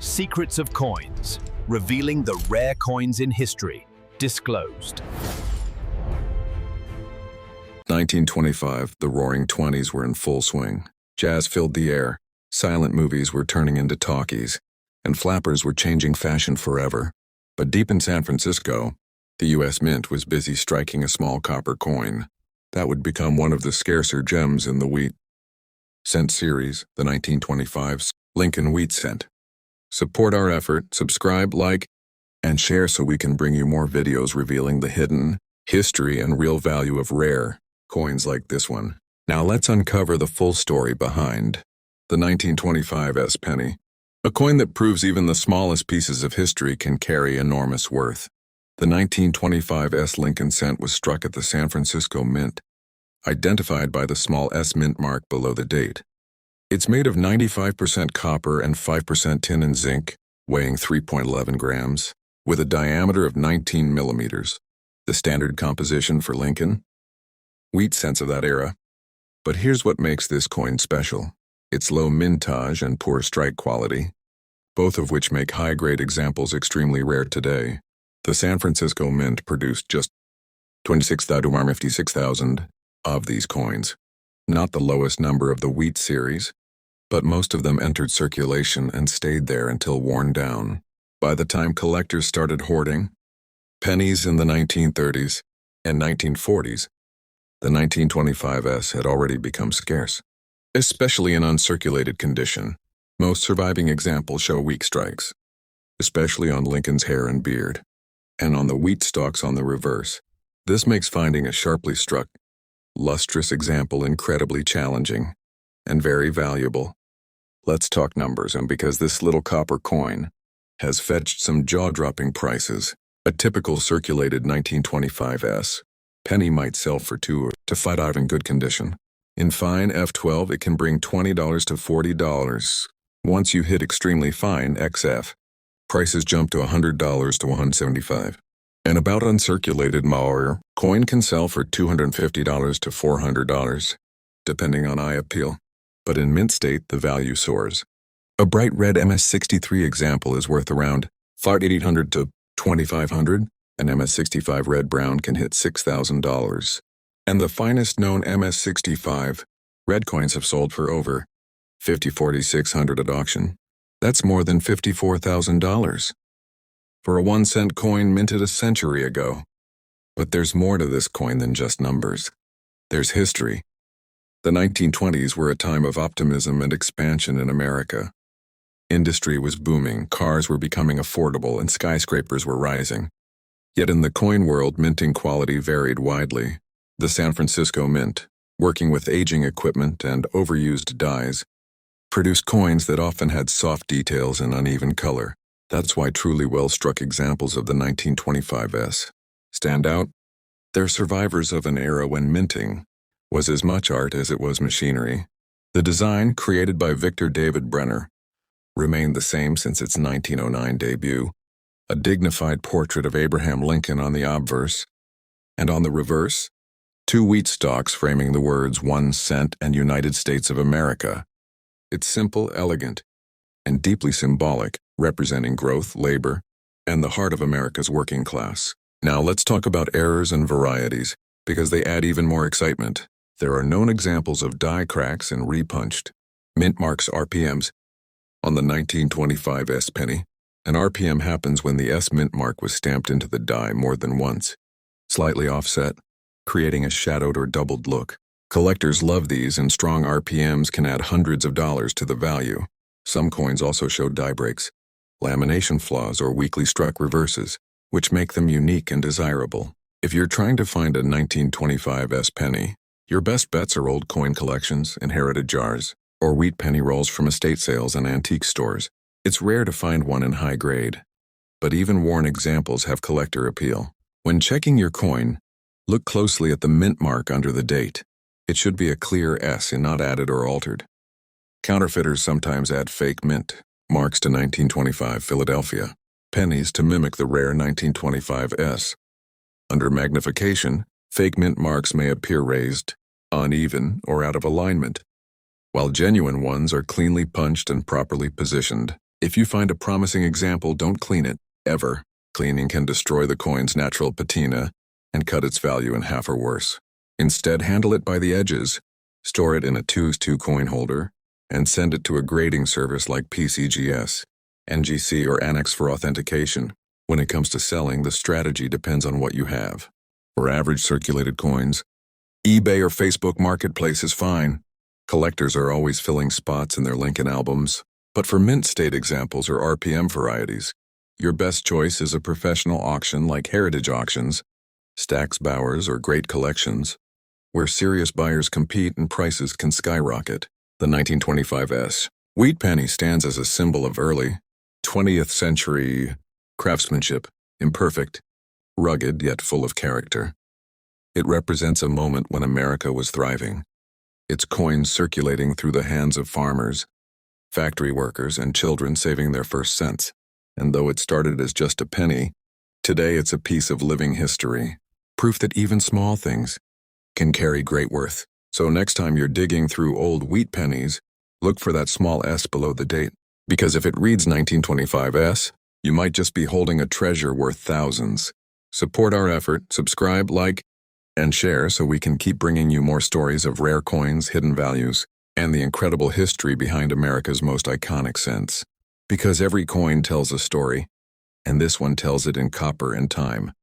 Secrets of Coins, revealing the rare coins in history, disclosed. 1925, the Roaring Twenties were in full swing. Jazz filled the air, silent movies were turning into talkies, and flappers were changing fashion forever. But deep in San Francisco, the U.S. Mint was busy striking a small copper coin. That would become one of the scarcer gems in the wheat cent series, the 1925's Lincoln Wheat Cent. Support our effort, subscribe, like, and share so we can bring you more videos revealing the hidden history and real value of rare coins like this one. Now let's uncover the full story behind the 1925 penny, a coin that proves even the smallest pieces of history can carry enormous worth. The 1925 Lincoln cent was struck at the San Francisco Mint, identified by the small S mint mark below the date. It's made of 95% copper and 5% tin and zinc, weighing 3.11 grams, with a diameter of 19 millimeters, the standard composition for Lincoln wheat cents of that era. But here's what makes this coin special: its low mintage and poor strike quality, both of which make high-grade examples extremely rare today. The San Francisco Mint produced just 26,056,000 of these coins, not the lowest number of the wheat series, but most of them entered circulation and stayed there until worn down. By the time collectors started hoarding pennies in the 1930s and 1940s, the 1925 had already become scarce, especially in uncirculated condition. Most surviving examples show weak strikes, especially on Lincoln's hair and beard, and on the wheat stalks on the reverse. This makes finding a sharply struck, lustrous example incredibly challenging and very valuable. Let's talk numbers, and because this little copper coin has fetched some jaw-dropping prices, a typical circulated 1925 penny might sell for $2 to $5 in good condition. In fine F12, it can bring $20 to $40. Once you hit extremely fine XF, prices jump to $100 to $175. And about uncirculated Mauer, coin can sell for $250 to $400, depending on eye appeal. But in mint state, the value soars. A bright red MS63 example is worth around $5,800 to $2,500. An MS65 red-brown can hit $6,000. And the finest known MS65 red coins have sold for over $4,600 at auction. That's more than $54,000 for a 1-cent coin minted a century ago. But there's more to this coin than just numbers. There's history. The 1920s were a time of optimism and expansion in America. Industry was booming, cars were becoming affordable, and skyscrapers were rising. Yet in the coin world, minting quality varied widely. The San Francisco Mint, working with aging equipment and overused dies, produced coins that often had soft details and uneven color. That's why truly well-struck examples of the 1925 stand out. They're survivors of an era when minting was as much art as it was machinery. The design, created by Victor David Brenner, remained the same since its 1909 debut, a dignified portrait of Abraham Lincoln on the obverse, and on the reverse, 2 wheat stalks framing the words 1 cent and United States of America. It's simple, elegant, and deeply symbolic, representing growth, labor, and the heart of America's working class. Now let's talk about errors and varieties, because they add even more excitement. There are known examples of die cracks and repunched mint marks RPMs on the 1925 penny. An RPM happens when the S mint mark was stamped into the die more than once, slightly offset, creating a shadowed or doubled look. Collectors love these, and strong RPMs can add hundreds of dollars to the value. Some coins also show die breaks, lamination flaws, or weakly struck reverses, which make them unique and desirable. If you're trying to find a 1925 penny, your best bets are old coin collections, inherited jars, or wheat penny rolls from estate sales and antique stores. It's rare to find one in high grade, but even worn examples have collector appeal. When checking your coin, look closely at the mint mark under the date. It should be a clear S and not added or altered. Counterfeiters sometimes add fake mint marks to 1925 Philadelphia pennies to mimic the rare 1925 Under magnification, fake mint marks may appear raised, uneven, or out of alignment, while genuine ones are cleanly punched and properly positioned. If you find a promising example, don't clean it, ever. Cleaning can destroy the coin's natural patina and cut its value in half or worse. Instead, handle it by the edges, store it in a 2x2 coin holder, and send it to a grading service like PCGS, NGC, or Annex for authentication. When it comes to selling, the strategy depends on what you have. For average circulated coins, eBay or Facebook Marketplace is fine. Collectors are always filling spots in their Lincoln albums. But for mint state examples or RPM varieties, your best choice is a professional auction like Heritage Auctions, Stax Bowers, or Great Collections, where serious buyers compete and prices can skyrocket. The 1925 wheat penny stands as a symbol of early 20th century craftsmanship, imperfect, rugged yet full of character. It represents a moment when America was thriving, its coins circulating through the hands of farmers, factory workers, and children saving their first cents. And though it started as just a penny, today it's a piece of living history, proof that even small things can carry great worth. So next time you're digging through old wheat pennies, look for that small S below the date, because if it reads 1925S, you might just be holding a treasure worth thousands. Support our effort, subscribe, like, and share so we can keep bringing you more stories of rare coins, hidden values, and the incredible history behind America's most iconic cents. Because every coin tells a story, and this one tells it in copper and time.